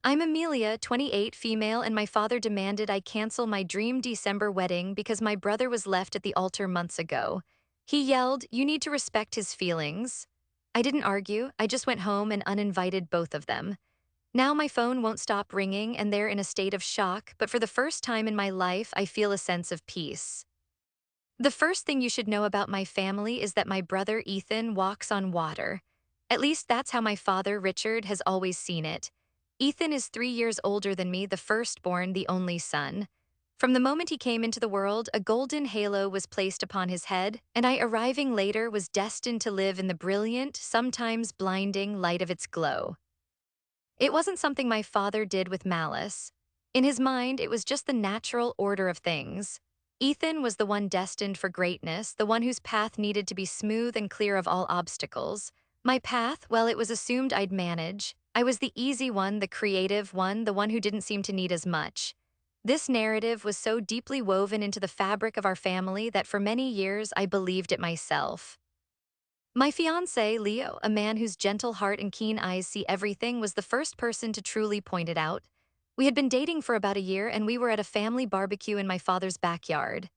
I'm Amelia, 28, female, and my father demanded I cancel my dream December wedding because my brother was left at the altar months ago. He yelled, "You need to respect his feelings." I didn't argue, I just went home and uninvited both of them. Now my phone won't stop ringing and they're in a state of shock, but for the first time in my life, I feel a sense of peace. The first thing you should know about my family is that my brother Ethan walks on water. At least that's how my father Richard has always seen it. Ethan is 3 years older than me, the firstborn, the only son. From the moment he came into the world, a golden halo was placed upon his head, and I, arriving later, was destined to live in the brilliant, sometimes blinding light of its glow. It wasn't something my father did with malice. In his mind, it was just the natural order of things. Ethan was the one destined for greatness, the one whose path needed to be smooth and clear of all obstacles. My path, well, it was assumed I'd manage. I was the easy one, the creative one, the one who didn't seem to need as much. This narrative was so deeply woven into the fabric of our family that for many years I believed it myself. My fiancé, Leo, a man whose gentle heart and keen eyes see everything, was the first person to truly point it out. We had been dating for about a year and we were at a family barbecue in my father's backyard.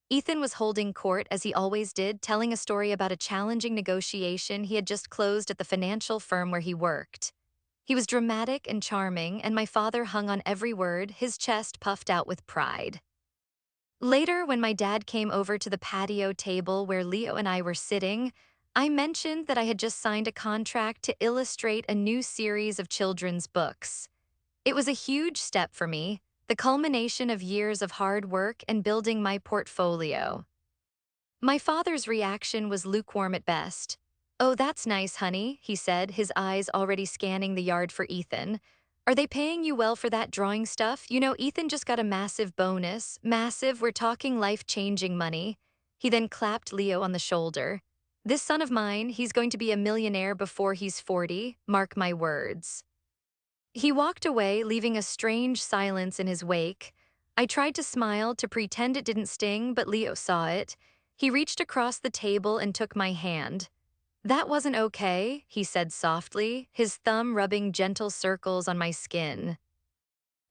Ethan was holding court, as he always did, telling a story about a challenging negotiation he had just closed at the financial firm where he worked. He was dramatic and charming, and my father hung on every word, his chest puffed out with pride. Later, when my dad came over to the patio table where Leo and I were sitting, I mentioned that I had just signed a contract to illustrate a new series of children's books. It was a huge step for me, the culmination of years of hard work and building my portfolio. My father's reaction was lukewarm at best. "Oh, that's nice, honey," he said, his eyes already scanning the yard for Ethan. "Are they paying you well for that drawing stuff? You know, Ethan just got a massive bonus. Massive, we're talking life-changing money." He then clapped Leo on the shoulder. "This son of mine, he's going to be a millionaire before he's 40, mark my words." He walked away, leaving a strange silence in his wake. I tried to smile, to pretend it didn't sting, but Leo saw it. He reached across the table and took my hand. "That wasn't okay," he said softly, his thumb rubbing gentle circles on my skin.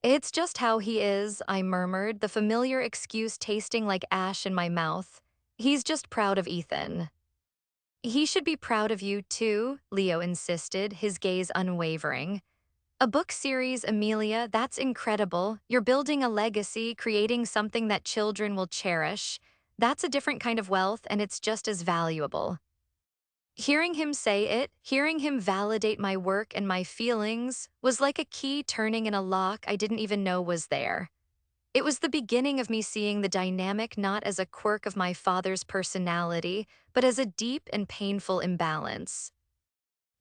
"It's just how he is," I murmured, the familiar excuse tasting like ash in my mouth. "He's just proud of Ethan." "He should be proud of you, too," Leo insisted, his gaze unwavering. "A book series, Amelia, that's incredible. You're building a legacy, creating something that children will cherish. That's a different kind of wealth, and it's just as valuable." Hearing him say it, hearing him validate my work and my feelings, was like a key turning in a lock I didn't even know was there. It was the beginning of me seeing the dynamic not as a quirk of my father's personality, but as a deep and painful imbalance.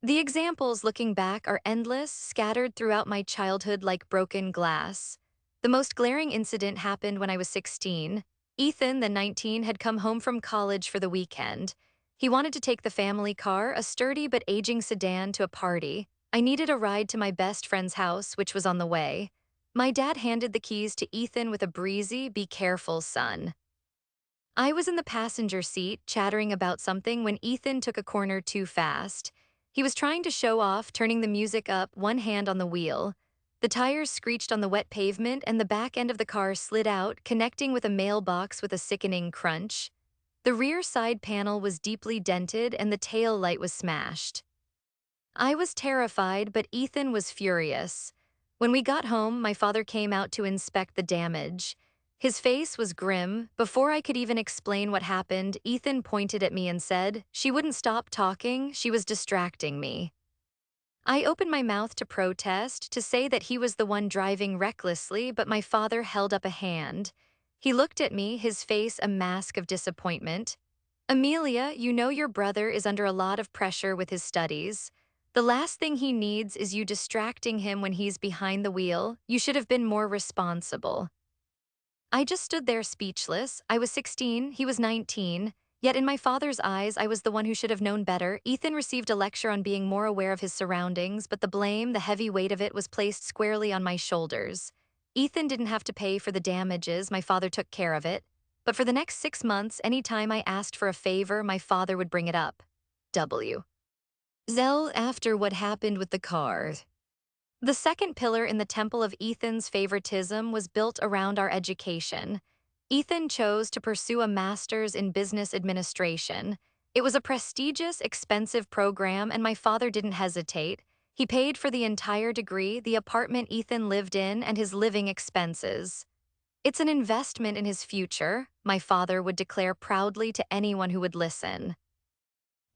The examples looking back are endless, scattered throughout my childhood like broken glass. The most glaring incident happened when I was 16. Ethan, then 19, had come home from college for the weekend. He wanted to take the family car, a sturdy but aging sedan, to a party. I needed a ride to my best friend's house, which was on the way. My dad handed the keys to Ethan with a breezy, "Be careful, son." I was in the passenger seat, chattering about something, when Ethan took a corner too fast. He was trying to show off, turning the music up, one hand on the wheel. The tires screeched on the wet pavement, and the back end of the car slid out, connecting with a mailbox with a sickening crunch. The rear side panel was deeply dented, and the tail light was smashed. I was terrified, but Ethan was furious. When we got home, my father came out to inspect the damage. His face was grim. Before I could even explain what happened, Ethan pointed at me and said, "She wouldn't stop talking, she was distracting me." I opened my mouth to protest, to say that he was the one driving recklessly, but my father held up a hand. He looked at me, his face a mask of disappointment. "Amelia, you know your brother is under a lot of pressure with his studies. The last thing he needs is you distracting him when he's behind the wheel. You should have been more responsible." I just stood there speechless. I was 16, he was 19, yet in my father's eyes, I was the one who should have known better. Ethan received a lecture on being more aware of his surroundings, but the blame, the heavy weight of it, was placed squarely on my shoulders. Ethan didn't have to pay for the damages, my father took care of it. But for the next 6 months, any time I asked for a favor, my father would bring it up. W. Zell, after what happened with the car. The second pillar in the temple of Ethan's favoritism was built around our education. Ethan chose to pursue a master's in business administration. It was a prestigious, expensive program, and my father didn't hesitate. He paid for the entire degree, the apartment Ethan lived in, and his living expenses. It's an investment in his future, my father would declare proudly to anyone who would listen.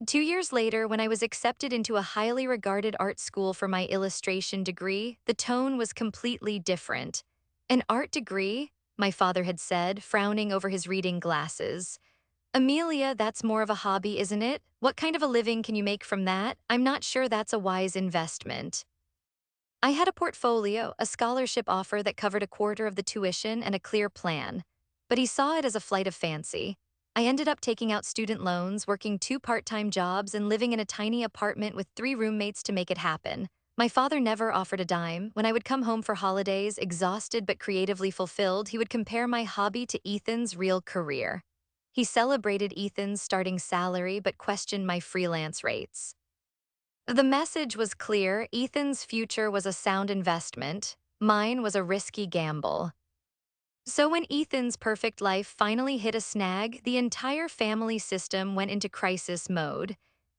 2 years later, when I was accepted into a highly regarded art school for my illustration degree, the tone was completely different. An art degree? My father had said, frowning over his reading glasses. Amelia, that's more of a hobby, isn't it? What kind of a living can you make from that? I'm not sure that's a wise investment. I had a portfolio, a scholarship offer that covered a quarter of the tuition and a clear plan. But he saw it as a flight of fancy. I ended up taking out student loans, working 2 part-time jobs, and living in a tiny apartment with 3 roommates to make it happen. My father never offered a dime. When I would come home for holidays, exhausted but creatively fulfilled, he would compare my hobby to Ethan's real career. He celebrated Ethan's starting salary but questioned my freelance rates. The message was clear: Ethan's future was a sound investment, mine was a risky gamble. So when Ethan's perfect life finally hit a snag, the entire family system went into crisis mode.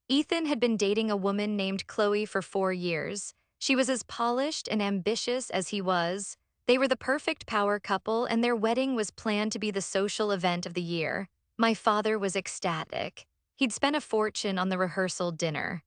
Ethan had been dating a woman named Chloe for 4 years. She was as polished and ambitious as he was. They were the perfect power couple, and their wedding was planned to be the social event of the year. My father was ecstatic. He'd spent a fortune on the rehearsal dinner.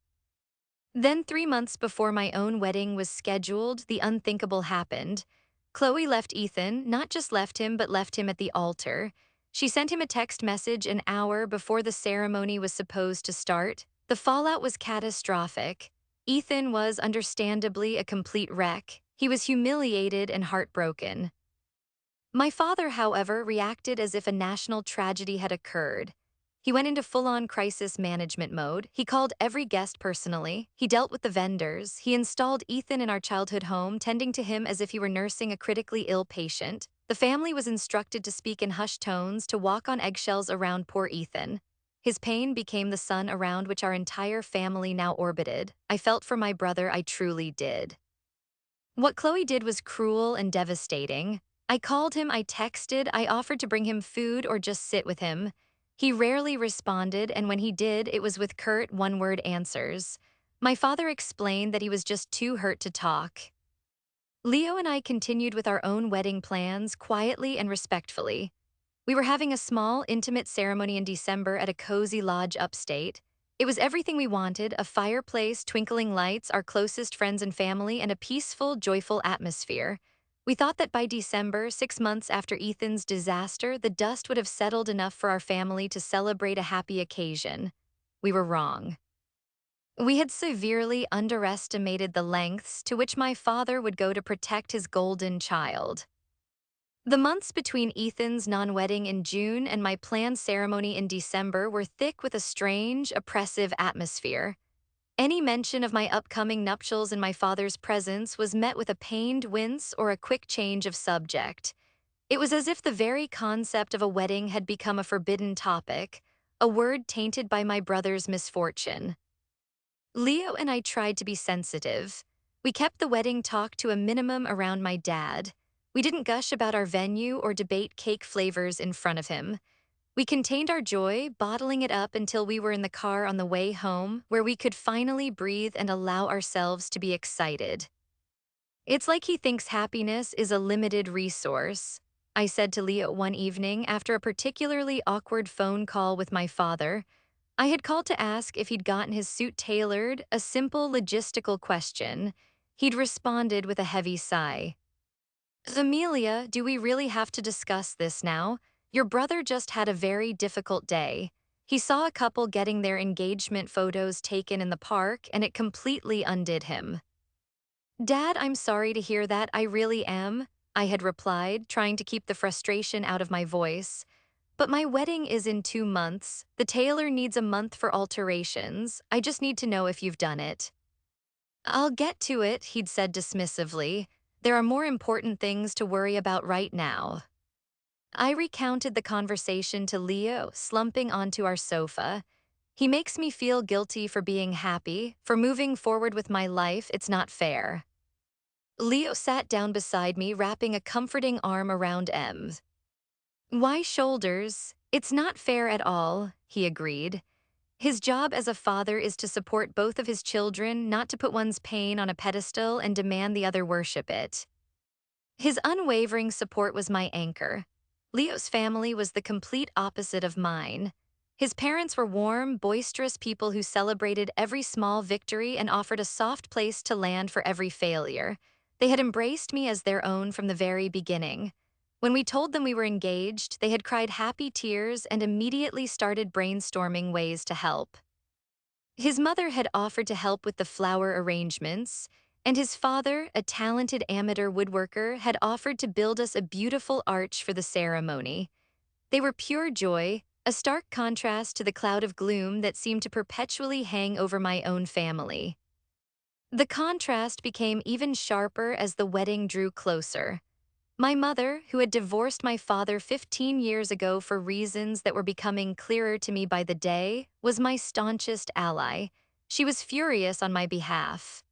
Then, 3 months before my own wedding was scheduled, the unthinkable happened. Chloe left Ethan, not just left him, but left him at the altar. She sent him a text message an hour before the ceremony was supposed to start. The fallout was catastrophic. Ethan was understandably a complete wreck. He was humiliated and heartbroken. My father, however, reacted as if a national tragedy had occurred. He went into full-on crisis management mode. He called every guest personally. He dealt with the vendors. He installed Ethan in our childhood home, tending to him as if he were nursing a critically ill patient. The family was instructed to speak in hushed tones, to walk on eggshells around poor Ethan. His pain became the sun around which our entire family now orbited. I felt for my brother, I truly did. What Chloe did was cruel and devastating. I called him, I texted, I offered to bring him food or just sit with him. He rarely responded, and when he did, it was with curt, one-word answers. My father explained that he was just too hurt to talk. Leo and I continued with our own wedding plans, quietly and respectfully. We were having a small, intimate ceremony in December at a cozy lodge upstate. It was everything we wanted: a fireplace, twinkling lights, our closest friends and family, and a peaceful, joyful atmosphere. We thought that by December, 6 months after Ethan's disaster, the dust would have settled enough for our family to celebrate a happy occasion. We were wrong. We had severely underestimated the lengths to which my father would go to protect his golden child. The months between Ethan's non-wedding in June and my planned ceremony in December were thick with a strange, oppressive atmosphere. Any mention of my upcoming nuptials in my father's presence was met with a pained wince or a quick change of subject. It was as if the very concept of a wedding had become a forbidden topic, a word tainted by my brother's misfortune. Leo and I tried to be sensitive. We kept the wedding talk to a minimum around my dad. We didn't gush about our venue or debate cake flavors in front of him. We contained our joy, bottling it up until we were in the car on the way home, where we could finally breathe and allow ourselves to be excited. It's like he thinks happiness is a limited resource, I said to Leo one evening after a particularly awkward phone call with my father. I had called to ask if he'd gotten his suit tailored, a simple logistical question. He'd responded with a heavy sigh. Amelia, do we really have to discuss this now? Your brother just had a very difficult day. He saw a couple getting their engagement photos taken in the park, and it completely undid him. Dad, I'm sorry to hear that, I really am, I had replied, trying to keep the frustration out of my voice. But my wedding is in 2 months. The tailor needs a month for alterations. I just need to know if you've done it. I'll get to it, he'd said dismissively. There are more important things to worry about right now. I recounted the conversation to Leo, slumping onto our sofa. He makes me feel guilty for being happy, for moving forward with my life. It's not fair. Leo sat down beside me, wrapping a comforting arm around M's. Why shoulders? It's not fair at all, he agreed. His job as a father is to support both of his children, not to put one's pain on a pedestal and demand the other worship it. His unwavering support was my anchor. Leo's family was the complete opposite of mine. His parents were warm, boisterous people who celebrated every small victory and offered a soft place to land for every failure. They had embraced me as their own from the very beginning. When we told them we were engaged, they had cried happy tears and immediately started brainstorming ways to help. His mother had offered to help with the flower arrangements, and his father, a talented amateur woodworker, had offered to build us a beautiful arch for the ceremony. They were pure joy, a stark contrast to the cloud of gloom that seemed to perpetually hang over my own family. The contrast became even sharper as the wedding drew closer. My mother, who had divorced my father 15 years ago for reasons that were becoming clearer to me by the day, was my staunchest ally. She was furious on my behalf.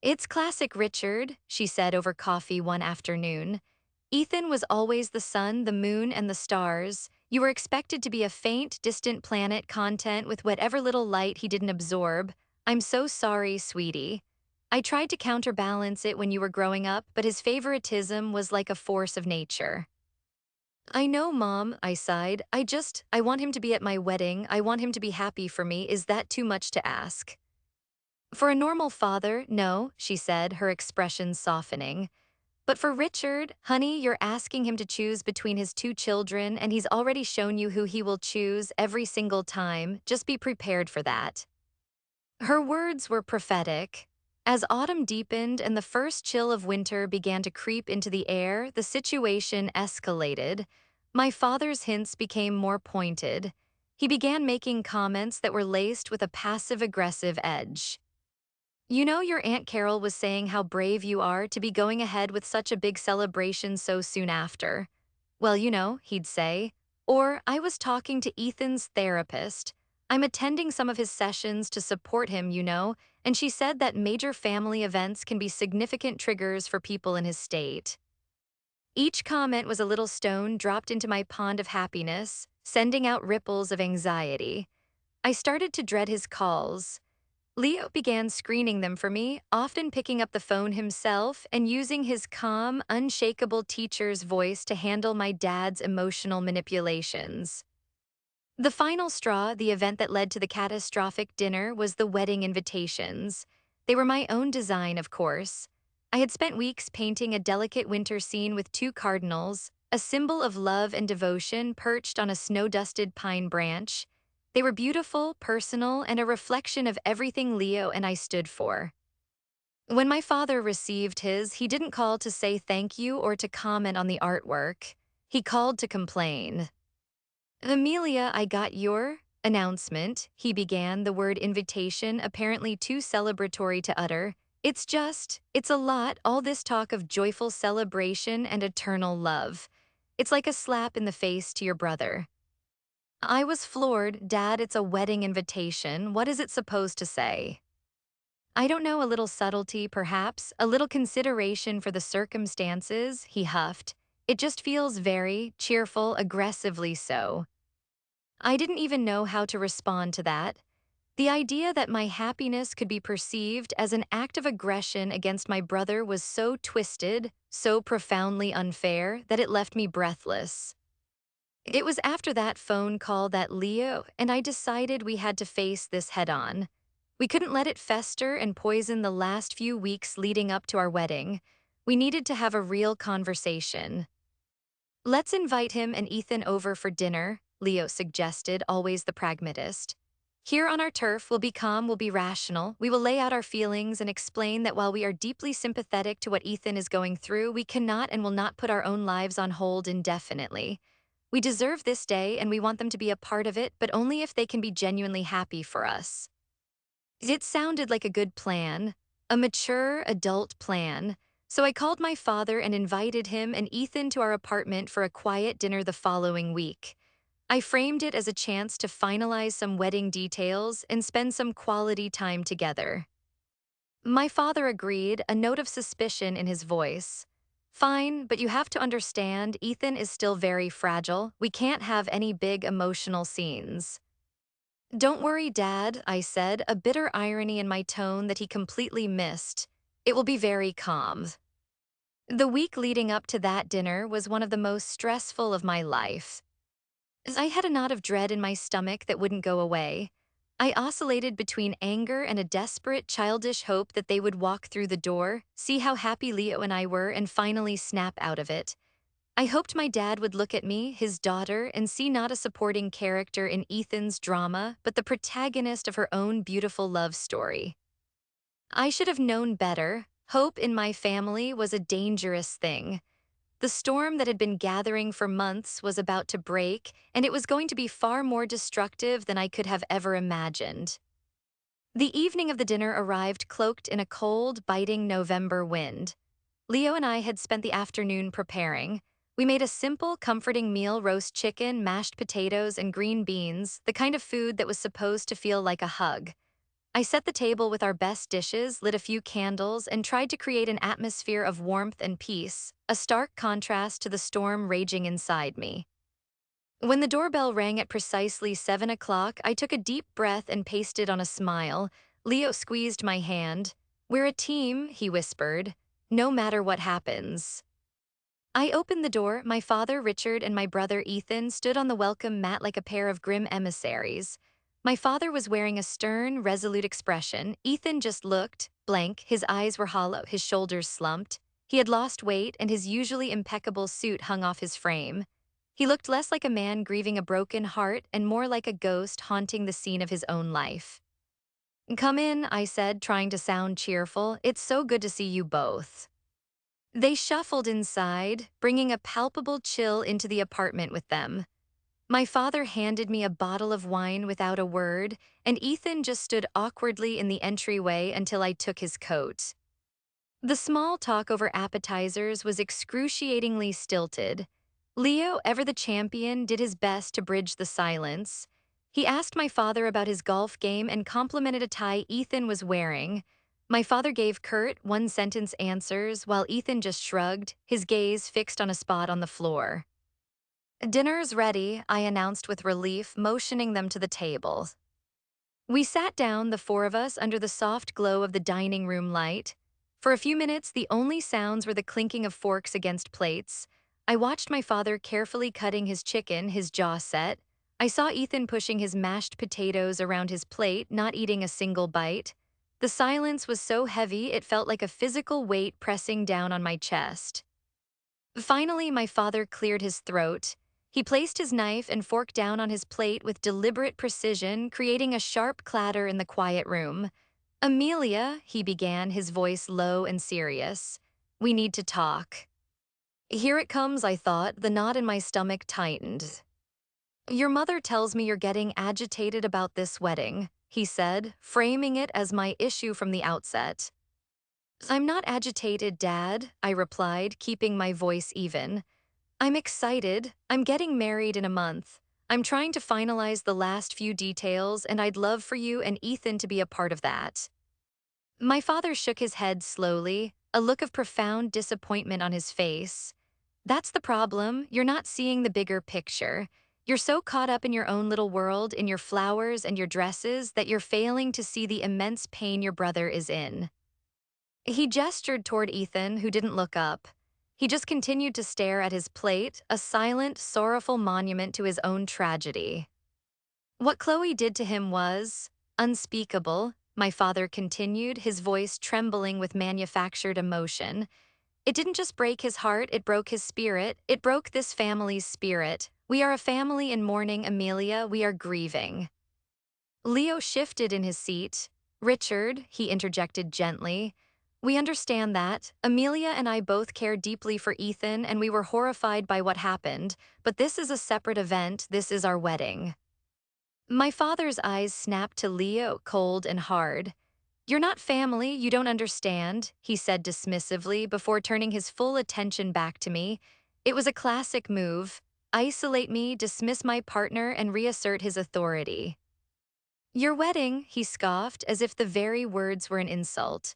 "It's classic Richard," she said over coffee one afternoon. "Ethan was always the sun, the moon, and the stars. You were expected to be a faint, distant planet content with whatever little light he didn't absorb. I'm so sorry, sweetie. I tried to counterbalance it when you were growing up, but his favoritism was like a force of nature." "I know, Mom," I sighed. I want him to be at my wedding. I want him to be happy for me. Is that too much to ask?" "For a normal father, no," she said, her expression softening. "But for Richard, honey, you're asking him to choose between his two children, and he's already shown you who he will choose every single time. Just be prepared for that." Her words were prophetic. As autumn deepened and the first chill of winter began to creep into the air, the situation escalated. My father's hints became more pointed. He began making comments that were laced with a passive-aggressive edge. "You know, your Aunt Carol was saying how brave you are to be going ahead with such a big celebration so soon after." "Well, you know," he'd say. Or, "I was talking to Ethan's therapist. I'm attending some of his sessions to support him, you know, and she said that major family events can be significant triggers for people in his state." Each comment was a little stone dropped into my pond of happiness, sending out ripples of anxiety. I started to dread his calls. Leo began screening them for me, often picking up the phone himself and using his calm, unshakable teacher's voice to handle my dad's emotional manipulations. The final straw, the event that led to the catastrophic dinner, was the wedding invitations. They were my own design, of course. I had spent weeks painting a delicate winter scene with two cardinals, a symbol of love and devotion perched on a snow-dusted pine branch. They were beautiful, personal, and a reflection of everything Leo and I stood for. When my father received his, he didn't call to say thank you or to comment on the artwork. He called to complain. "Amelia, I got your announcement," he began, the word invitation apparently too celebratory to utter. It's a lot, all this talk of joyful celebration and eternal love. It's like a slap in the face to your brother." I was floored. "Dad, it's a wedding invitation. What is it supposed to say?" "I don't know, a little subtlety, perhaps, a little consideration for the circumstances," he huffed. "It just feels very cheerful, aggressively so." I didn't even know how to respond to that. The idea that my happiness could be perceived as an act of aggression against my brother was so twisted, so profoundly unfair, that it left me breathless. It was after that phone call that Leo and I decided we had to face this head-on. We couldn't let it fester and poison the last few weeks leading up to our wedding. We needed to have a real conversation. "Let's invite him and Ethan over for dinner," Leo suggested, always the pragmatist. "Here on our turf, we'll be calm, we'll be rational. We will lay out our feelings and explain that while we are deeply sympathetic to what Ethan is going through, we cannot and will not put our own lives on hold indefinitely. We deserve this day and we want them to be a part of it, but only if they can be genuinely happy for us." It sounded like a good plan, a mature, adult plan. So I called my father and invited him and Ethan to our apartment for a quiet dinner the following week. I framed it as a chance to finalize some wedding details and spend some quality time together. My father agreed, a note of suspicion in his voice. Fine, but you have to understand, Ethan is still very fragile. We can't have any big emotional scenes. Don't worry, Dad, I said, a bitter irony in my tone that he completely missed. It will be very calm. The week leading up to that dinner was one of the most stressful of my life. As I had a knot of dread in my stomach that wouldn't go away. I oscillated between anger and a desperate, childish hope that they would walk through the door, see how happy Leo and I were, and finally snap out of it. I hoped my dad would look at me, his daughter, and see not a supporting character in Ethan's drama, but the protagonist of her own beautiful love story. I should have known better. Hope in my family was a dangerous thing. The storm that had been gathering for months was about to break, and it was going to be far more destructive than I could have ever imagined. The evening of the dinner arrived cloaked in a cold, biting November wind. Leo and I had spent the afternoon preparing. We made a simple, comforting meal: roast chicken, mashed potatoes, and green beans, the kind of food that was supposed to feel like a hug. I set the table with our best dishes, lit a few candles, and tried to create an atmosphere of warmth and peace, a stark contrast to the storm raging inside me. When the doorbell rang at precisely 7 o'clock, I took a deep breath and pasted on a smile. Leo squeezed my hand. "We're a team," he whispered, "no matter what happens." I opened the door. My father, Richard, and my brother, Ethan, stood on the welcome mat like a pair of grim emissaries. My father was wearing a stern, resolute expression. Ethan just looked blank. His eyes were hollow, his shoulders slumped. He had lost weight, and his usually impeccable suit hung off his frame. He looked less like a man grieving a broken heart and more like a ghost haunting the scene of his own life. "Come in," I said, trying to sound cheerful. "It's so good to see you both." They shuffled inside, bringing a palpable chill into the apartment with them. My father handed me a bottle of wine without a word, and Ethan just stood awkwardly in the entryway until I took his coat. The small talk over appetizers was excruciatingly stilted. Leo, ever the champion, did his best to bridge the silence. He asked my father about his golf game and complimented a tie Ethan was wearing. My father gave curt, one-sentence answers, while Ethan just shrugged, his gaze fixed on a spot on the floor. "Dinner's ready," I announced with relief, motioning them to the table. We sat down, the four of us, under the soft glow of the dining room light. For a few minutes, the only sounds were the clinking of forks against plates. I watched my father carefully cutting his chicken, his jaw set. I saw Ethan pushing his mashed potatoes around his plate, not eating a single bite. The silence was so heavy it felt like a physical weight pressing down on my chest. Finally, my father cleared his throat. He placed his knife and fork down on his plate with deliberate precision, creating a sharp clatter in the quiet room. "Amelia," he began, his voice low and serious, "we need to talk." Here it comes, I thought, the knot in my stomach tightened. "Your mother tells me you're getting agitated about this wedding," he said, framing it as my issue from the outset. "I'm not agitated, Dad," I replied, keeping my voice even. "I'm excited. I'm getting married in a month. I'm trying to finalize the last few details, and I'd love for you and Ethan to be a part of that." My father shook his head slowly, a look of profound disappointment on his face. "That's the problem. You're not seeing the bigger picture. You're so caught up in your own little world, in your flowers and your dresses, that you're failing to see the immense pain your brother is in." He gestured toward Ethan, who didn't look up. He just continued to stare at his plate, a silent, sorrowful monument to his own tragedy. "What Chloe did to him was unspeakable," my father continued, his voice trembling with manufactured emotion. "It didn't just break his heart, it broke his spirit. It broke this family's spirit. We are a family in mourning, Amelia. We are grieving." Leo shifted in his seat. "Richard," he interjected gently, "we understand that. Amelia and I both care deeply for Ethan, and we were horrified by what happened, but this is a separate event. This is our wedding." My father's eyes snapped to Leo, cold and hard. "You're not family, you don't understand," he said dismissively before turning his full attention back to me. It was a classic move: isolate me, dismiss my partner, and reassert his authority. "Your wedding," he scoffed, as if the very words were an insult.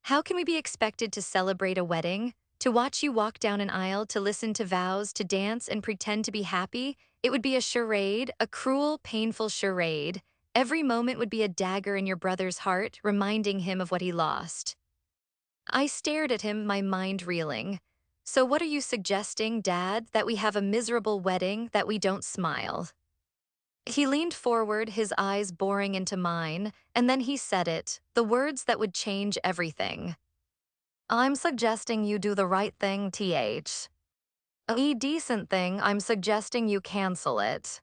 How can we be expected to celebrate a wedding? To watch you walk down an aisle, to listen to vows, to dance and pretend to be happy? It would be a charade, a cruel, painful charade. Every moment would be a dagger in your brother's heart, reminding him of what he lost. I stared at him, my mind reeling. So what are you suggesting, Dad, that we have a miserable wedding, that we don't smile? He leaned forward, his eyes boring into mine, and then he said it, the words that would change everything. I'm suggesting you do the right thing, TH. A decent thing, I'm suggesting you cancel it.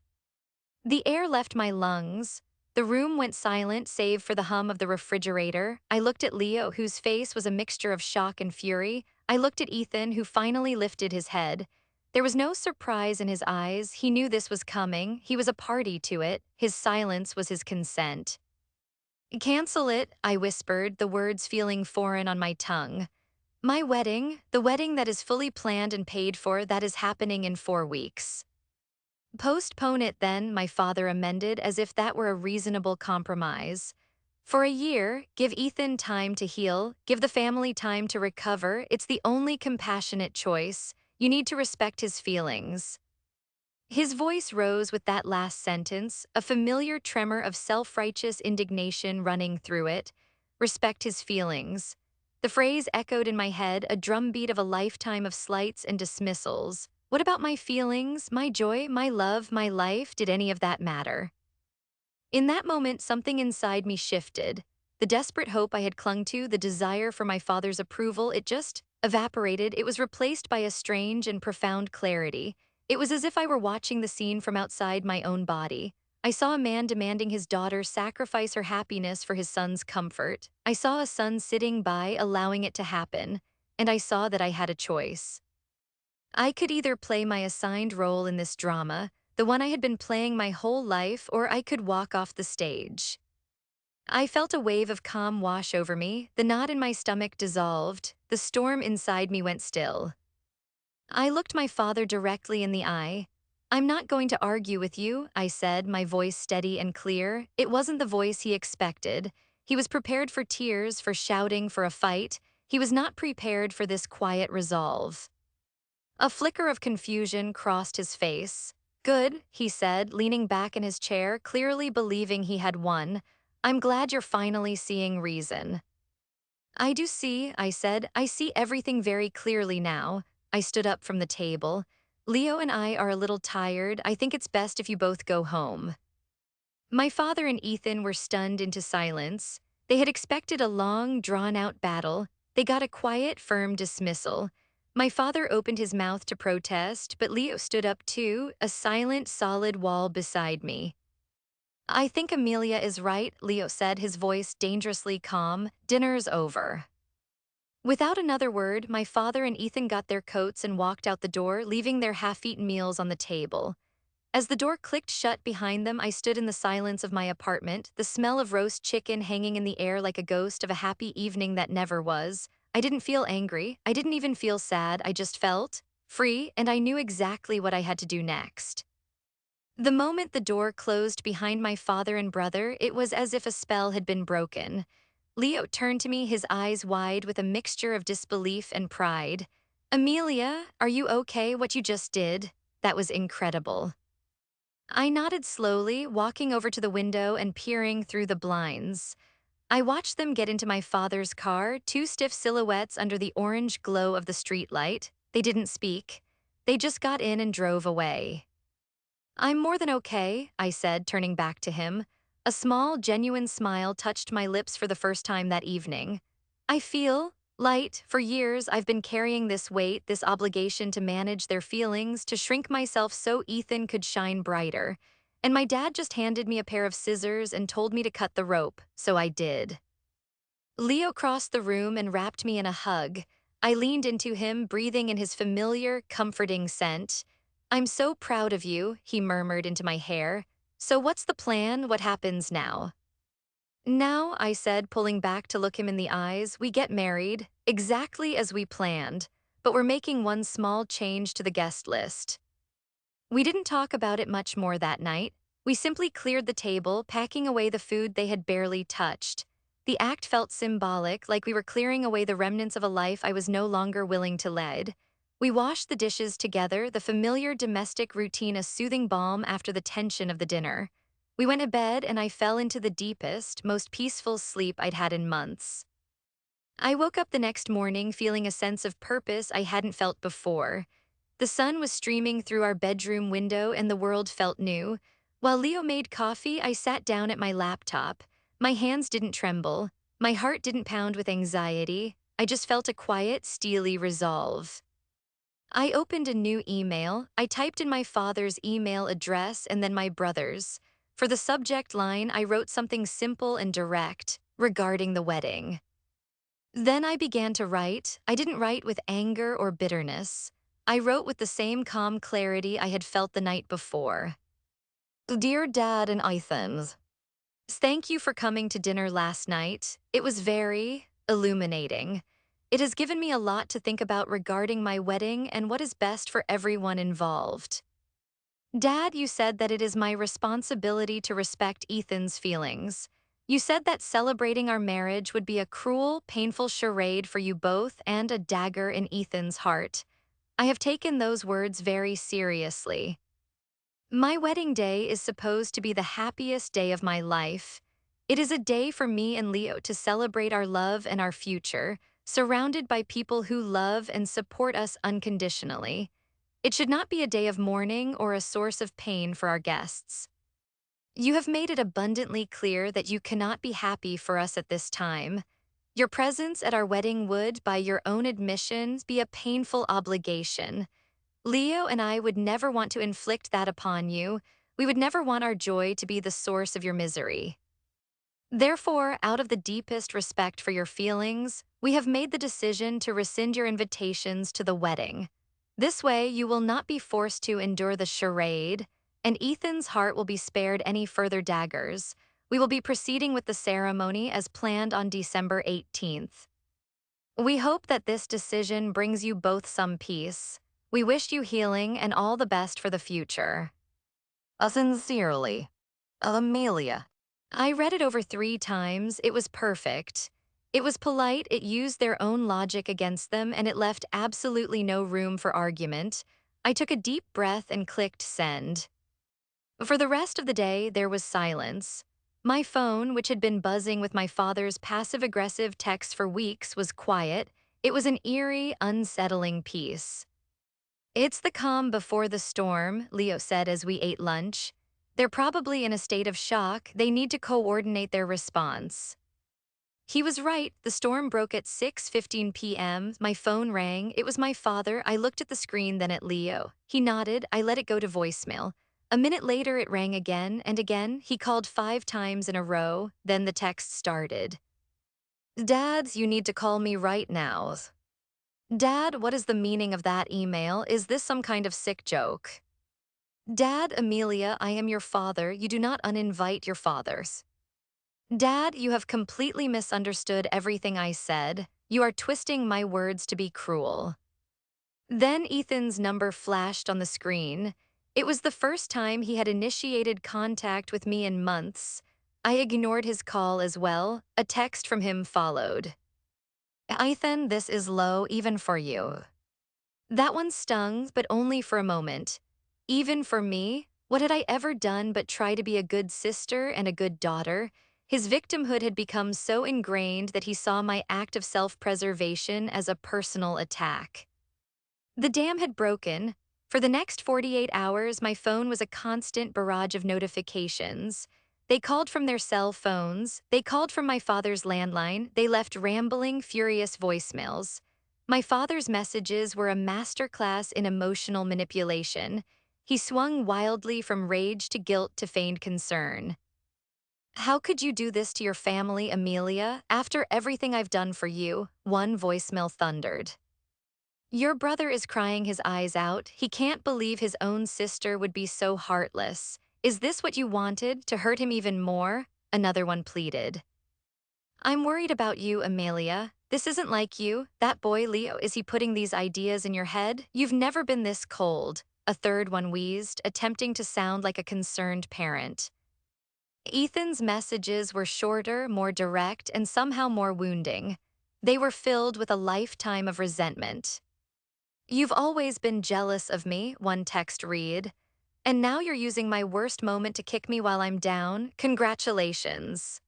The air left my lungs. The room went silent save for the hum of the refrigerator. I looked at Leo, whose face was a mixture of shock and fury. I looked at Ethan, who finally lifted his head. There was no surprise in his eyes. He knew this was coming. He was a party to it. His silence was his consent. Cancel it, I whispered, the words feeling foreign on my tongue. My wedding, the wedding that is fully planned and paid for, that is happening in 4 weeks. Postpone it then, my father amended, as if that were a reasonable compromise. For a year, give Ethan time to heal, give the family time to recover. It's the only compassionate choice. You need to respect his feelings. His voice rose with that last sentence, a familiar tremor of self-righteous indignation running through it. Respect his feelings. The phrase echoed in my head, a drumbeat of a lifetime of slights and dismissals. What about my feelings, my joy, my love, my life? Did any of that matter? In that moment, something inside me shifted. The desperate hope I had clung to, the desire for my father's approval, it just evaporated. It was replaced by a strange and profound clarity. It was as if I were watching the scene from outside my own body. I saw a man demanding his daughter sacrifice her happiness for his son's comfort. I saw a son sitting by, allowing it to happen. And I saw that I had a choice. I could either play my assigned role in this drama, the one I had been playing my whole life, or I could walk off the stage. I felt a wave of calm wash over me, the knot in my stomach dissolved, the storm inside me went still. I looked my father directly in the eye. I'm not going to argue with you, I said, my voice steady and clear. It wasn't the voice he expected. He was prepared for tears, for shouting, for a fight. He was not prepared for this quiet resolve. A flicker of confusion crossed his face. Good, he said, leaning back in his chair, clearly believing he had won. I'm glad you're finally seeing reason. I do see, I said. I see everything very clearly now. I stood up from the table. Leo and I are a little tired. I think it's best if you both go home. My father and Ethan were stunned into silence. They had expected a long, drawn-out battle. They got a quiet, firm dismissal. My father opened his mouth to protest, but Leo stood up too, a silent, solid wall beside me. I think Amelia is right, Leo said, his voice dangerously calm. Dinner's over. Without another word, my father and Ethan got their coats and walked out the door, leaving their half-eaten meals on the table. As the door clicked shut behind them, I stood in the silence of my apartment, the smell of roast chicken hanging in the air like a ghost of a happy evening that never was. I didn't feel angry. I didn't even feel sad. I just felt free, and I knew exactly what I had to do next. The moment the door closed behind my father and brother, it was as if a spell had been broken. Leo turned to me, his eyes wide with a mixture of disbelief and pride. Amelia, are you okay? What you just did? That was incredible. I nodded slowly, walking over to the window and peering through the blinds. I watched them get into my father's car, two stiff silhouettes under the orange glow of the streetlight. They didn't speak. They just got in and drove away. I'm more than okay, I said, turning back to him. A small, genuine smile touched my lips for the first time that evening. I feel light. For years, I've been carrying this weight, this obligation to manage their feelings, to shrink myself so Ethan could shine brighter. And my dad just handed me a pair of scissors and told me to cut the rope, so I did. Leo crossed the room and wrapped me in a hug. I leaned into him, breathing in his familiar, comforting scent. I'm so proud of you, he murmured into my hair. So what's the plan? What happens now? Now, I said, pulling back to look him in the eyes, we get married, exactly as we planned, but we're making one small change to the guest list. We didn't talk about it much more that night. We simply cleared the table, packing away the food they had barely touched. The act felt symbolic, like we were clearing away the remnants of a life I was no longer willing to lead. We washed the dishes together, the familiar domestic routine a soothing balm after the tension of the dinner. We went to bed and I fell into the deepest, most peaceful sleep I'd had in months. I woke up the next morning feeling a sense of purpose I hadn't felt before. The sun was streaming through our bedroom window and the world felt new. While Leo made coffee, I sat down at my laptop. My hands didn't tremble. My heart didn't pound with anxiety. I just felt a quiet, steely resolve. I opened a new email. I typed in my father's email address and then my brother's. For the subject line, I wrote something simple and direct regarding the wedding. Then I began to write. I didn't write with anger or bitterness. I wrote with the same calm clarity I had felt the night before. Dear Dad and Ethan, thank you for coming to dinner last night. It was very illuminating. It has given me a lot to think about regarding my wedding and what is best for everyone involved. Dad, you said that it is my responsibility to respect Ethan's feelings. You said that celebrating our marriage would be a cruel, painful charade for you both and a dagger in Ethan's heart. I have taken those words very seriously. My wedding day is supposed to be the happiest day of my life. It is a day for me and Leo to celebrate our love and our future, surrounded by people who love and support us unconditionally. It should not be a day of mourning or a source of pain for our guests. You have made it abundantly clear that you cannot be happy for us at this time. Your presence at our wedding would, by your own admission, be a painful obligation. Leo and I would never want to inflict that upon you. We would never want our joy to be the source of your misery. Therefore, out of the deepest respect for your feelings, we have made the decision to rescind your invitations to the wedding. This way, you will not be forced to endure the charade, and Ethan's heart will be spared any further daggers. We will be proceeding with the ceremony as planned on December 18th. We hope that this decision brings you both some peace. We wish you healing and all the best for the future. Sincerely, Amelia. I read it over 3 times. It was perfect. It was polite, it used their own logic against them, and it left absolutely no room for argument. I took a deep breath and clicked send. For the rest of the day, there was silence. My phone, which had been buzzing with my father's passive-aggressive texts for weeks, was quiet. It was an eerie, unsettling peace. It's the calm before the storm, Leo said as we ate lunch. They're probably in a state of shock. They need to coordinate their response. He was right. The storm broke at 6:15 p.m. My phone rang. It was my father. I looked at the screen, then at Leo. He nodded. I let it go to voicemail. A minute later, it rang again and again. He called 5 times in a row. Then the text started. Dad, you need to call me right now. Dad, what is the meaning of that email? Is this some kind of sick joke? Dad, Amelia, I am your father. You do not uninvite your fathers. Dad, you have completely misunderstood everything I said. You are twisting my words to be cruel. Then Ethan's number flashed on the screen. It was the first time he had initiated contact with me in months. I ignored his call as well. A text from him followed. Ethan, this is low even for you. That one stung, but only for a moment. Even for me, what had I ever done but try to be a good sister and a good daughter? His victimhood had become so ingrained that he saw my act of self-preservation as a personal attack. The dam had broken. For the next 48 hours, my phone was a constant barrage of notifications. They called from their cell phones. They called from my father's landline. They left rambling, furious voicemails. My father's messages were a masterclass in emotional manipulation. He swung wildly from rage to guilt to feigned concern. How could you do this to your family, Amelia? After everything I've done for you, one voicemail thundered. Your brother is crying his eyes out. He can't believe his own sister would be so heartless. Is this what you wanted, to hurt him even more? Another one pleaded. I'm worried about you, Amelia. This isn't like you. That boy, Leo, is he putting these ideas in your head? You've never been this cold. A third one wheezed, attempting to sound like a concerned parent. Ethan's messages were shorter, more direct, and somehow more wounding. They were filled with a lifetime of resentment. "You've always been jealous of me," one text read. "And now you're using my worst moment to kick me while I'm down. Congratulations."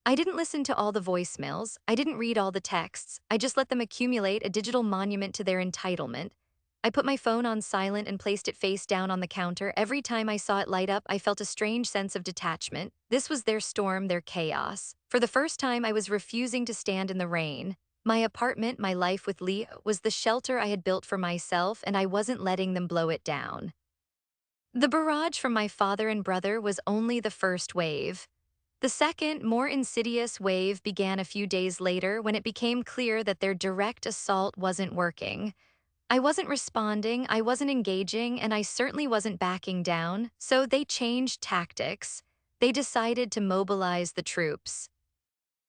I didn't listen to all the voicemails. I didn't read all the texts. I just let them accumulate, a digital monument to their entitlement. I put my phone on silent and placed it face down on the counter. Every time I saw it light up, I felt a strange sense of detachment. This was their storm, their chaos. For the first time, I was refusing to stand in the rain. My apartment, my life with Leo, was the shelter I had built for myself, and I wasn't letting them blow it down. The barrage from my father and brother was only the first wave. The second, more insidious wave began a few days later when it became clear that their direct assault wasn't working. I wasn't responding, I wasn't engaging, and I certainly wasn't backing down, so they changed tactics. They decided to mobilize the troops.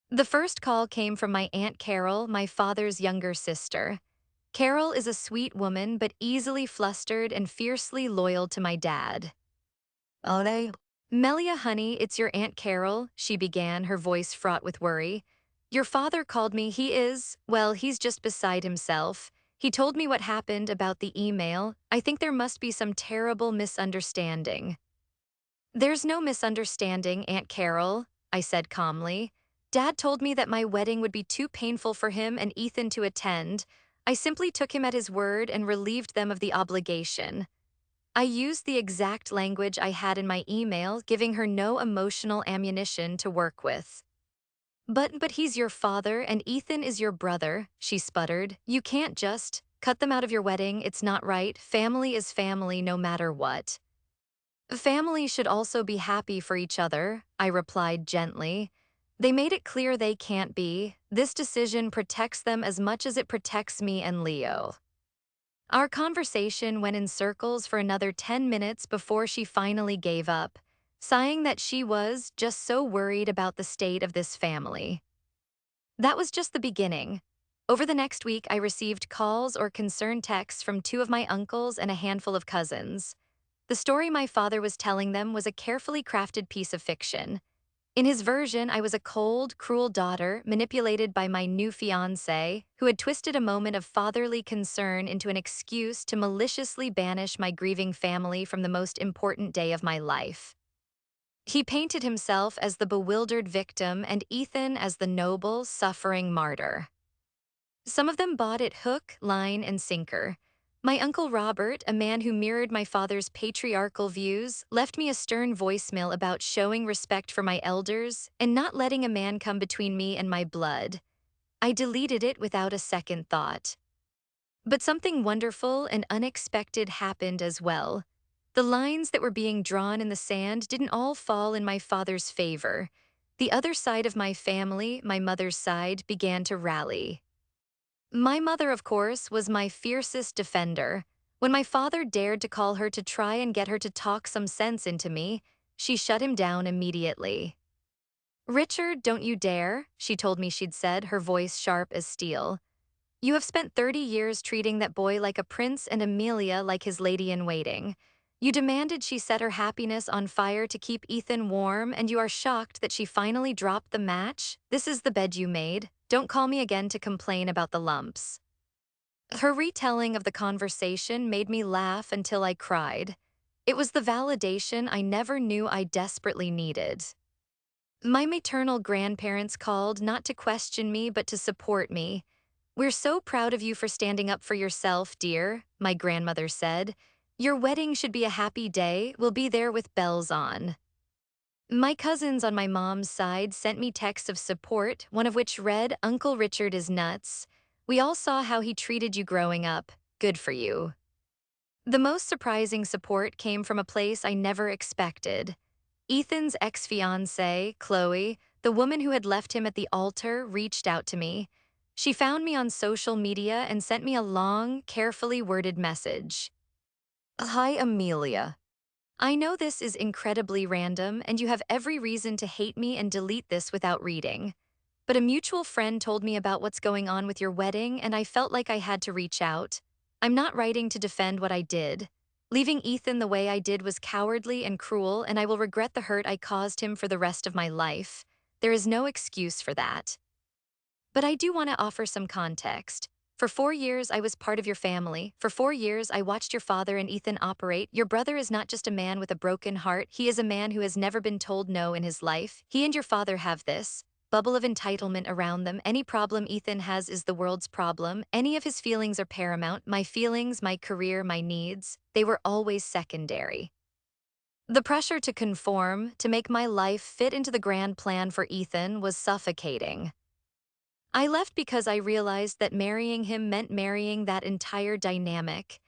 The first call came from my Aunt Carol, my father's younger sister. Carol is a sweet woman, but easily flustered and fiercely loyal to my dad. "Oh, they?" "Melia, honey, it's your Aunt Carol," she began, her voice fraught with worry. "Your father called me. He's just beside himself. He told me what happened about the email. I think there must be some terrible misunderstanding." "There's no misunderstanding, Aunt Carol," I said calmly. "Dad told me that my wedding would be too painful for him and Ethan to attend. I simply took him at his word and relieved them of the obligation." I used the exact language I had in my email, giving her no emotional ammunition to work with. But he's your father and Ethan is your brother," she sputtered. "You can't just cut them out of your wedding. It's not right. Family is family no matter what." "Family should also be happy for each other," I replied gently. "They made it clear they can't be. This decision protects them as much as it protects me and Leo." Our conversation went in circles for another 10 minutes before she finally gave up, sighing that she was just so worried about the state of this family. That was just the beginning. Over the next week, I received calls or concerned texts from two of my uncles and a handful of cousins. The story my father was telling them was a carefully crafted piece of fiction. In his version, I was a cold, cruel daughter manipulated by my new fiancé, who had twisted a moment of fatherly concern into an excuse to maliciously banish my grieving family from the most important day of my life. He painted himself as the bewildered victim and Ethan as the noble, suffering martyr. Some of them bought it hook, line, and sinker. My Uncle Robert, a man who mirrored my father's patriarchal views, left me a stern voicemail about showing respect for my elders and not letting a man come between me and my blood. I deleted it without a second thought. But something wonderful and unexpected happened as well. The lines that were being drawn in the sand didn't all fall in my father's favor. The other side of my family, my mother's side, began to rally. My mother, of course, was my fiercest defender. When my father dared to call her to try and get her to talk some sense into me, she shut him down immediately. "Richard, don't you dare," she told me she'd said, her voice sharp as steel. "You have spent 30 years treating that boy like a prince and Amelia like his lady-in-waiting. You demanded she set her happiness on fire to keep Ethan warm, and you are shocked that she finally dropped the match? This is the bed you made. Don't call me again to complain about the lumps." Her retelling of the conversation made me laugh until I cried. It was the validation I never knew I desperately needed. My maternal grandparents called not to question me but to support me. "We're so proud of you for standing up for yourself, dear," my grandmother said. "Your wedding should be a happy day. We'll be there with bells on." My cousins on my mom's side sent me texts of support, one of which read, "Uncle Richard is nuts. We all saw how he treated you growing up. Good for you." The most surprising support came from a place I never expected. Ethan's ex-fiancée, Chloe, the woman who had left him at the altar, reached out to me. She found me on social media and sent me a long, carefully worded message. "Hi, Amelia. I know this is incredibly random and you have every reason to hate me and delete this without reading. But a mutual friend told me about what's going on with your wedding and I felt like I had to reach out. I'm not writing to defend what I did. Leaving Ethan the way I did was cowardly and cruel, and I will regret the hurt I caused him for the rest of my life. There is no excuse for that. But I do want to offer some context. For 4 years, I was part of your family. For 4 years, I watched your father and Ethan operate. Your brother is not just a man with a broken heart, he is a man who has never been told no in his life. He and your father have this bubble of entitlement around them. Any problem Ethan has is the world's problem. Any of his feelings are paramount. My feelings, my career, my needs, they were always secondary. The pressure to conform, to make my life fit into the grand plan for Ethan, was suffocating. I left because I realized that marrying him meant marrying that entire dynamic.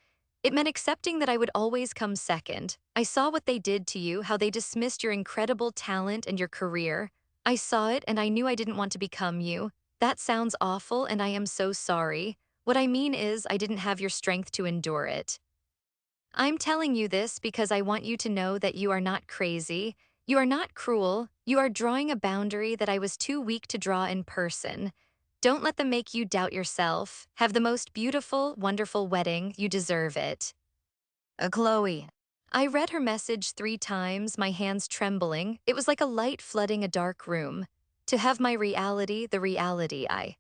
It meant accepting that I would always come second. I saw what they did to you, how they dismissed your incredible talent and your career. I saw it and I knew I didn't want to become you. That sounds awful and I am so sorry. What I mean is I didn't have your strength to endure it. I'm telling you this because I want you to know that you are not crazy. You are not cruel. You are drawing a boundary that I was too weak to draw in person. Don't let them make you doubt yourself. Have the most beautiful, wonderful wedding. You deserve it. Chloe. I read her message 3 times, my hands trembling. It was like a light flooding a dark room. To have my reality, the reality I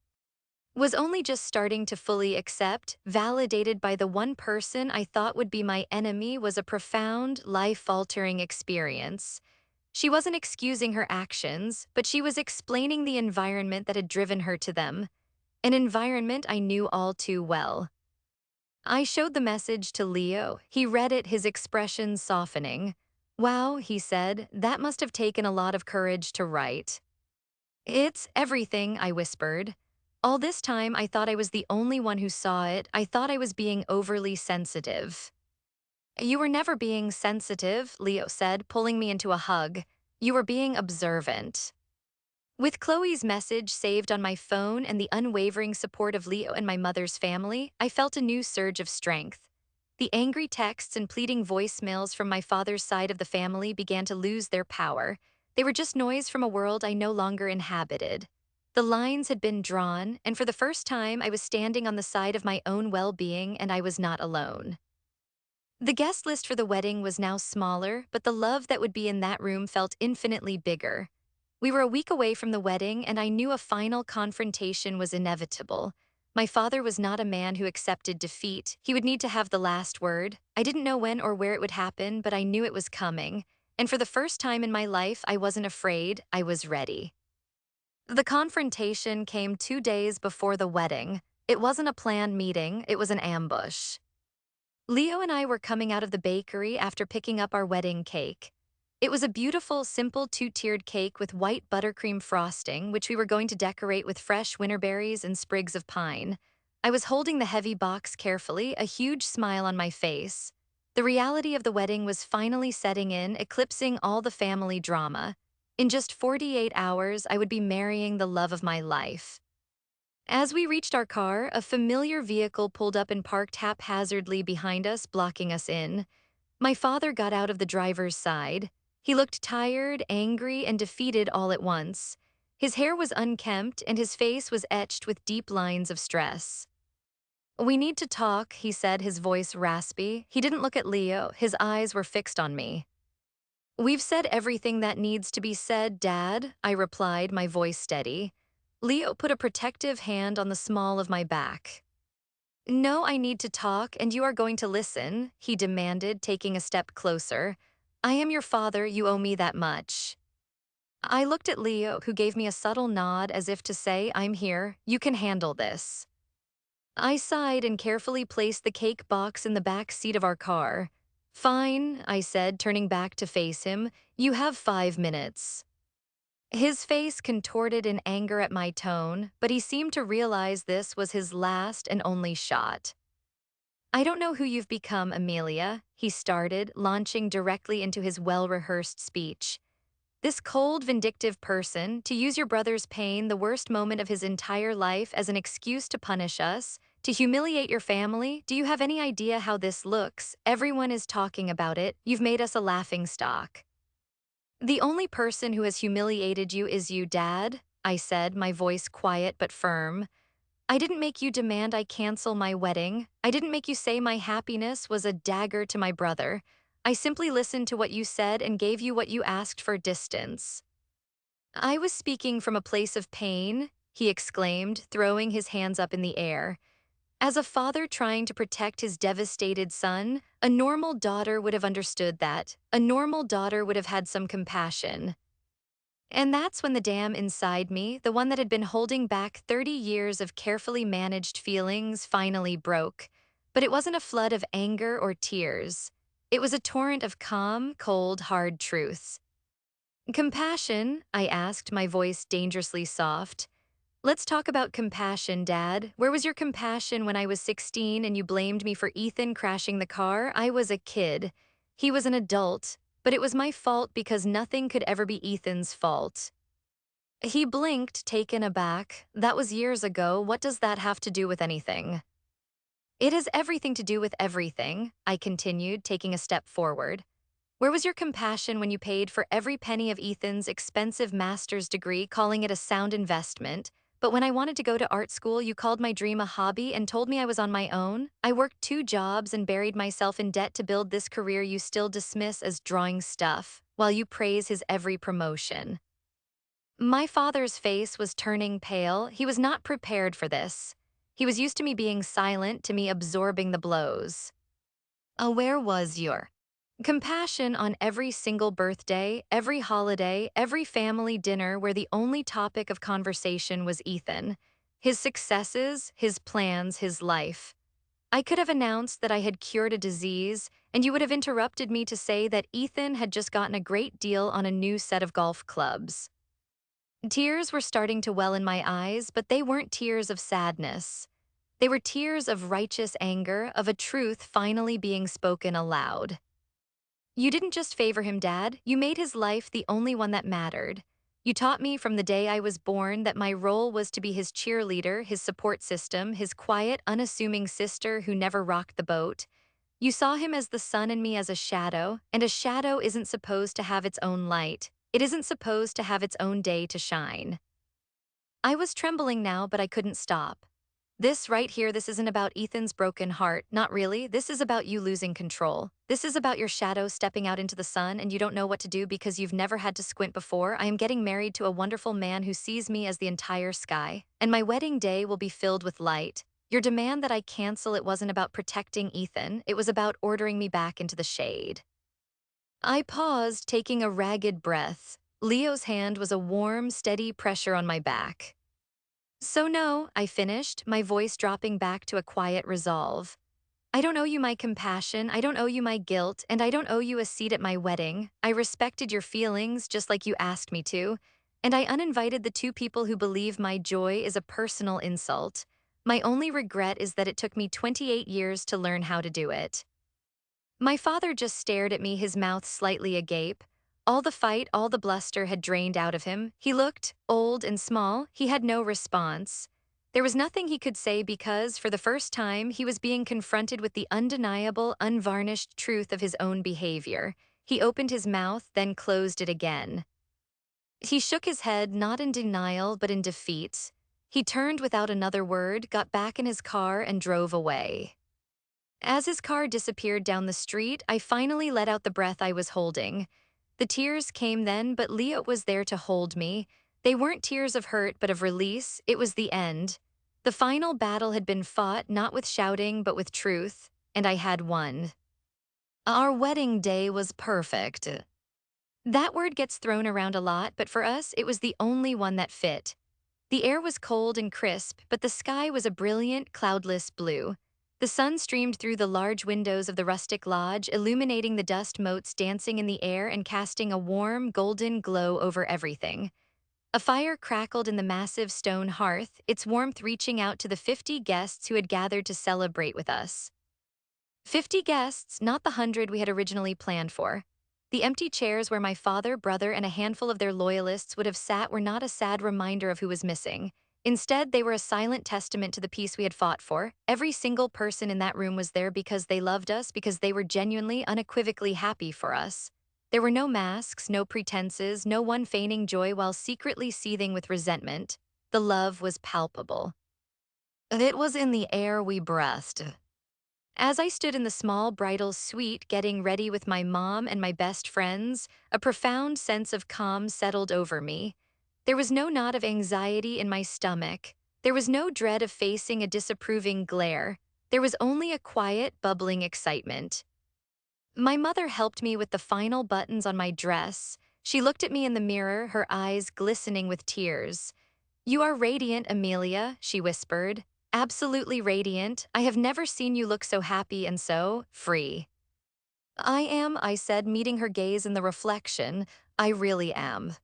was only just starting to fully accept, validated by the one person I thought would be my enemy, was a profound, life-altering experience. She wasn't excusing her actions, but she was explaining the environment that had driven her to them, an environment I knew all too well. I showed the message to Leo. He read it, his expression softening. "Wow," he said, "that must have taken a lot of courage to write." "It's everything," I whispered. All this time, I thought I was the only one who saw it. I thought I was being overly sensitive. "You were never being sensitive," Leo said, pulling me into a hug. "You were being observant." With Chloe's message saved on my phone and the unwavering support of Leo and my mother's family, I felt a new surge of strength. The angry texts and pleading voicemails from my father's side of the family began to lose their power. They were just noise from a world I no longer inhabited. The lines had been drawn, and for the first time I was standing on the side of my own well-being, and I was not alone. The guest list for the wedding was now smaller, but the love that would be in that room felt infinitely bigger. We were a week away from the wedding, and I knew a final confrontation was inevitable. My father was not a man who accepted defeat. He would need to have the last word. I didn't know when or where it would happen, but I knew it was coming. And for the first time in my life, I wasn't afraid, I was ready. The confrontation came 2 days before the wedding. It wasn't a planned meeting, it was an ambush. Leo and I were coming out of the bakery after picking up our wedding cake. It was a beautiful, simple two-tiered cake with white buttercream frosting, which we were going to decorate with fresh winterberries and sprigs of pine. I was holding the heavy box carefully, a huge smile on my face. The reality of the wedding was finally setting in, eclipsing all the family drama. In just 48 hours, I would be marrying the love of my life. As we reached our car, a familiar vehicle pulled up and parked haphazardly behind us, blocking us in. My father got out of the driver's side. He looked tired, angry, and defeated all at once. His hair was unkempt, and his face was etched with deep lines of stress. "We need to talk," he said, his voice raspy. He didn't look at Leo. His eyes were fixed on me. "We've said everything that needs to be said, Dad," I replied, my voice steady. Leo put a protective hand on the small of my back. "No, I need to talk, and you are going to listen," he demanded, taking a step closer. "I am your father, you owe me that much." I looked at Leo, who gave me a subtle nod as if to say, "I'm here, you can handle this." I sighed and carefully placed the cake box in the back seat of our car. "Fine," I said, turning back to face him. "You have 5 minutes." His face contorted in anger at my tone, but he seemed to realize this was his last and only shot. "I don't know who you've become, Amelia," he started, launching directly into his well-rehearsed speech. "This cold, vindictive person, to use your brother's pain, the worst moment of his entire life, as an excuse to punish us, to humiliate your family. Do you have any idea how this looks? Everyone is talking about it. You've made us a laughingstock." "The only person who has humiliated you is you, Dad," I said, my voice quiet but firm. I didn't make you demand I cancel my wedding. I didn't make you say my happiness was a dagger to my brother. I simply listened to what you said and gave you what you asked for distance. I was speaking from a place of pain, he exclaimed, throwing his hands up in the air. As a father trying to protect his devastated son, a normal daughter would have understood that. A normal daughter would have had some compassion. And that's when the dam inside me, the one that had been holding back 30 years of carefully managed feelings, finally broke. But it wasn't a flood of anger or tears. It was a torrent of calm, cold, hard truths. Compassion? I asked, my voice dangerously soft. Let's talk about compassion, Dad. Where was your compassion when I was 16 and you blamed me for Ethan crashing the car? I was a kid. He was an adult, but it was my fault because nothing could ever be Ethan's fault. He blinked, taken aback. That was years ago. What does that have to do with anything? It has everything to do with everything, I continued, taking a step forward. Where was your compassion when you paid for every penny of Ethan's expensive master's degree, calling it a sound investment? But when I wanted to go to art school, you called my dream a hobby and told me I was on my own? I worked 2 jobs and buried myself in debt to build this career you still dismiss as drawing stuff, while you praise his every promotion. My father's face was turning pale. He was not prepared for this. He was used to me being silent, to me absorbing the blows. Where was your compassion on every single birthday, every holiday, every family dinner where the only topic of conversation was Ethan? His successes, his plans, his life. I could have announced that I had cured a disease, and you would have interrupted me to say that Ethan had just gotten a great deal on a new set of golf clubs. Tears were starting to well in my eyes, but they weren't tears of sadness. They were tears of righteous anger, of a truth finally being spoken aloud. You didn't just favor him, Dad. You made his life the only one that mattered. You taught me from the day I was born that my role was to be his cheerleader, his support system, his quiet, unassuming sister who never rocked the boat. You saw him as the sun and me as a shadow, and a shadow isn't supposed to have its own light. It isn't supposed to have its own day to shine. I was trembling now, but I couldn't stop. This right here, this isn't about Ethan's broken heart. Not really. This is about you losing control. This is about your shadow stepping out into the sun and you don't know what to do because you've never had to squint before. I am getting married to a wonderful man who sees me as the entire sky, and my wedding day will be filled with light. Your demand that I cancel it wasn't about protecting Ethan. It was about ordering me back into the shade. I paused, taking a ragged breath. Leo's hand was a warm, steady pressure on my back. So no, I finished, my voice dropping back to a quiet resolve. I don't owe you my compassion, I don't owe you my guilt, and I don't owe you a seat at my wedding. I respected your feelings just like you asked me to, and I uninvited the 2 people who believe my joy is a personal insult. My only regret is that it took me 28 years to learn how to do it. My father just stared at me, his mouth slightly agape. All the fight, all the bluster had drained out of him. He looked old and small. He had no response. There was nothing he could say because, for the first time, he was being confronted with the undeniable, unvarnished truth of his own behavior. He opened his mouth, then closed it again. He shook his head, not in denial, but in defeat. He turned without another word, got back in his car, and drove away. As his car disappeared down the street, I finally let out the breath I was holding. The tears came then, but Leo was there to hold me. They weren't tears of hurt, but of release. It was the end. The final battle had been fought, not with shouting, but with truth, and I had won. Our wedding day was perfect. That word gets thrown around a lot, but for us, it was the only one that fit. The air was cold and crisp, but the sky was a brilliant, cloudless blue. The sun streamed through the large windows of the rustic lodge, illuminating the dust motes dancing in the air and casting a warm, golden glow over everything. A fire crackled in the massive stone hearth, its warmth reaching out to the 50 guests who had gathered to celebrate with us. 50 guests, not the 100 we had originally planned for. The empty chairs where my father, brother, and a handful of their loyalists would have sat were not a sad reminder of who was missing. Instead, they were a silent testament to the peace we had fought for. Every single person in that room was there because they loved us, because they were genuinely, unequivocally happy for us. There were no masks, no pretenses, no one feigning joy while secretly seething with resentment. The love was palpable. It was in the air we breathed. As I stood in the small bridal suite getting ready with my mom and my best friends, a profound sense of calm settled over me. There was no knot of anxiety in my stomach. There was no dread of facing a disapproving glare. There was only a quiet, bubbling excitement. My mother helped me with the final buttons on my dress. She looked at me in the mirror, her eyes glistening with tears. "You are radiant, Amelia," she whispered. "Absolutely radiant. I have never seen you look so happy and so free." "I am," I said, meeting her gaze in the reflection. "I really am."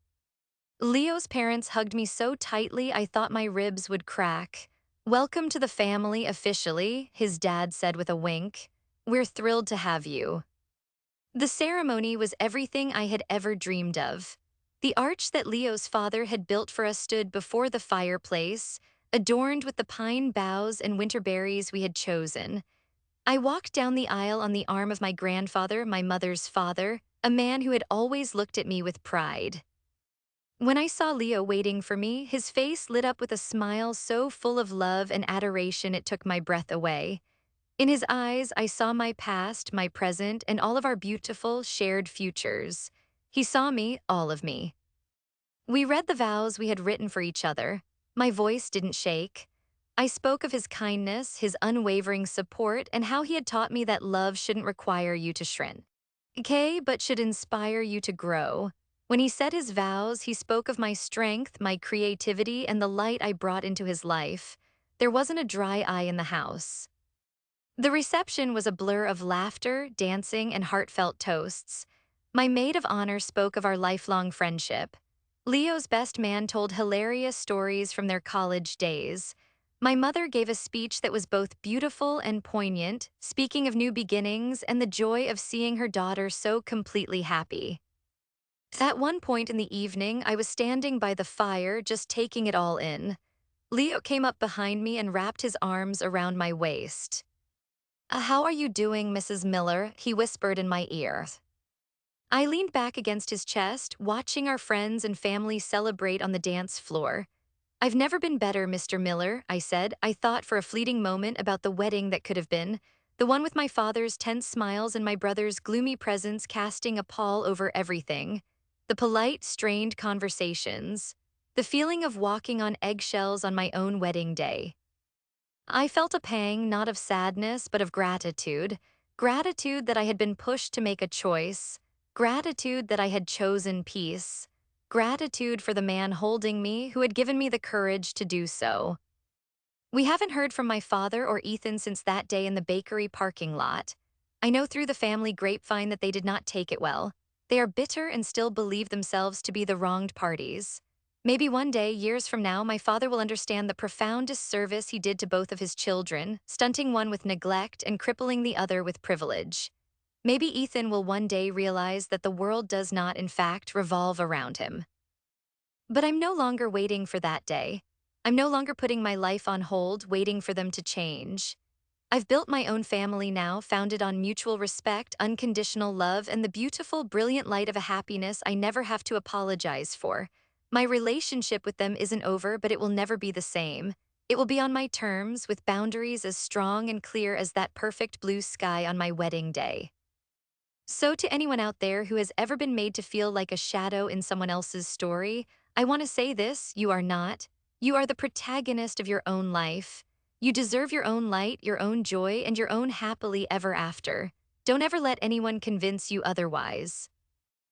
Leo's parents hugged me so tightly I thought my ribs would crack. "Welcome to the family officially," his dad said with a wink. "We're thrilled to have you." The ceremony was everything I had ever dreamed of. The arch that Leo's father had built for us stood before the fireplace, adorned with the pine boughs and winter berries we had chosen. I walked down the aisle on the arm of my grandfather, my mother's father, a man who had always looked at me with pride. When I saw Leo waiting for me, his face lit up with a smile so full of love and adoration it took my breath away. In his eyes, I saw my past, my present, and all of our beautiful, shared futures. He saw me, all of me. We read the vows we had written for each other. My voice didn't shake. I spoke of his kindness, his unwavering support, and how he had taught me that love shouldn't require you to shrink, okay, but should inspire you to grow. When he said his vows, he spoke of my strength, my creativity, and the light I brought into his life. There wasn't a dry eye in the house. The reception was a blur of laughter, dancing, and heartfelt toasts. My maid of honor spoke of our lifelong friendship. Leo's best man told hilarious stories from their college days. My mother gave a speech that was both beautiful and poignant, speaking of new beginnings and the joy of seeing her daughter so completely happy. At one point in the evening, I was standing by the fire, just taking it all in. Leo came up behind me and wrapped his arms around my waist. "How are you doing, Mrs. Miller?" he whispered in my ear. I leaned back against his chest, watching our friends and family celebrate on the dance floor. "I've never been better, Mr. Miller," I said. I thought for a fleeting moment about the wedding that could have been, the one with my father's tense smiles and my brother's gloomy presence casting a pall over everything. The polite, strained conversations. The feeling of walking on eggshells on my own wedding day. I felt a pang not of sadness but of gratitude. Gratitude that I had been pushed to make a choice. Gratitude that I had chosen peace. Gratitude for the man holding me who had given me the courage to do so. We haven't heard from my father or Ethan since that day in the bakery parking lot. I know through the family grapevine that they did not take it well. They are bitter and still believe themselves to be the wronged parties. Maybe one day, years from now, my father will understand the profound disservice he did to both of his children, stunting one with neglect and crippling the other with privilege. Maybe Ethan will one day realize that the world does not, in fact, revolve around him. But I'm no longer waiting for that day. I'm no longer putting my life on hold, waiting for them to change. I've built my own family now, founded on mutual respect, unconditional love, and the beautiful, brilliant light of a happiness I never have to apologize for. My relationship with them isn't over, but it will never be the same. It will be on my terms, with boundaries as strong and clear as that perfect blue sky on my wedding day. So, to anyone out there who has ever been made to feel like a shadow in someone else's story, I want to say this: you are not. You are the protagonist of your own life. You deserve your own light, your own joy, and your own happily ever after. Don't ever let anyone convince you otherwise.